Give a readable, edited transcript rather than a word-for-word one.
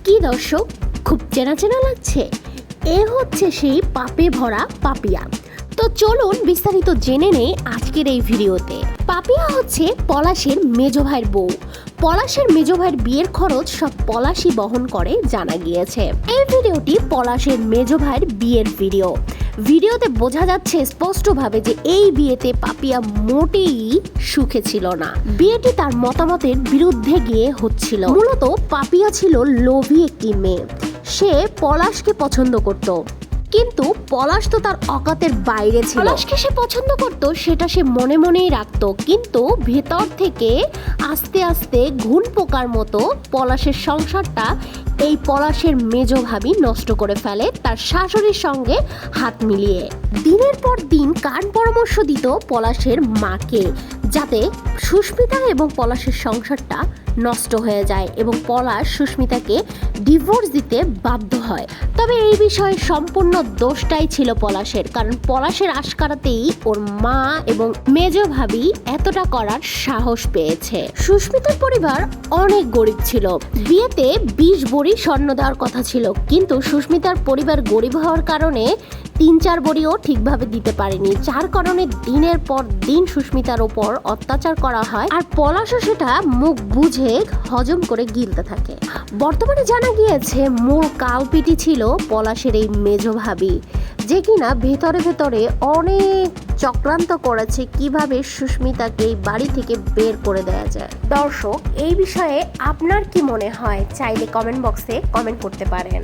কি দর্শক, খুব চেনা চেনা লাগছে? এ হচ্ছে সেই পাপে ভরা পাপিয়া। তো চলুন বিস্তারিত জেনে নেই আজকের এই ভিডিওতে। পাপিয়া হচ্ছে পলাশের মেজ ভাইয়ের বউ। পলাশের মেজ ভাইয়ের বিয়ের খরচ সব পলাশই বহন করে জানা গিয়েছে। এই ভিডিওটি পলাশের মেজ ভাইয়ের বিয়ের ভিডিওতে বোঝা যাচ্ছে স্পষ্টভাবে যে এই বিয়েতে পাপিয়া মোটেই সুখে ছিল না। বিয়েটি তার মতামতের বিরুদ্ধে গিয়ে হচ্ছিল। মূলত পাপিয়া ছিল লোভী একটি মেয়ে। সে পলাশকে পছন্দ করত, কিন্তু পলাশ তো তার অকাতের বাইরে ছিল। পলাশকে সে পছন্দ করত, সেটা সে মনে মনেই রাখতো, কিন্তু ভেতর থেকে আস্তে আস্তে ঘুণ পোকার মতো পলাশের সংসারটা এই পলাশের মেজ ভাবি নষ্ট করে ফেলে তার শাশুড়ির সঙ্গে হাত মিলিয়ে। দিনের পর দিন কান পরামর্শ দিত পলাশের মাকে, যাতে সুস্মিতা এবং পলাশের সংসারটা নষ্ট হয়ে যায় এবং পলাশ সুস্মিতাকে ডিভোর্স দিতে বাধ্য হয়। তবে এই বিষয়ে সম্পূর্ণ দোষটাই ছিল পলাশের, কারণ পলাশের আশকারাতেই ওর মা এবং মেজ ভাবি এতটা করার সাহস পেয়েছে। সুস্মিতার পরিবার অনেক গরিব ছিল। বিয়েতে 20 ভরি স্বর্ণ দেওয়ার কথা ছিল, কিন্তু সুস্মিতার পরিবার গরিব হওয়ার কারণে 3-4 ভরিও ঠিকভাবে দিতে পারেনি, যার কারণে দিনের পর দিন সুস্মিতার ওপর অত্যাচার করা হয় আর পলাশও সেটা মুখ বুঝে হজম করে গিলতে থাকে। বর্তমানে জানা গিয়েছে মূল কালপিটি ছিল পলাশের এই মেজ ভাবি, যে কিনা ভেতরে ভেতরে অনেক চক্রান্ত করেছে কিভাবে সুস্মিতাকে এই বাড়ি থেকে বের করে দেওয়া যায়। দর্শক, এই বিষয়ে আপনার কি মনে হয়? চাইলে কমেন্ট বক্সে কমেন্ট করতে পারেন।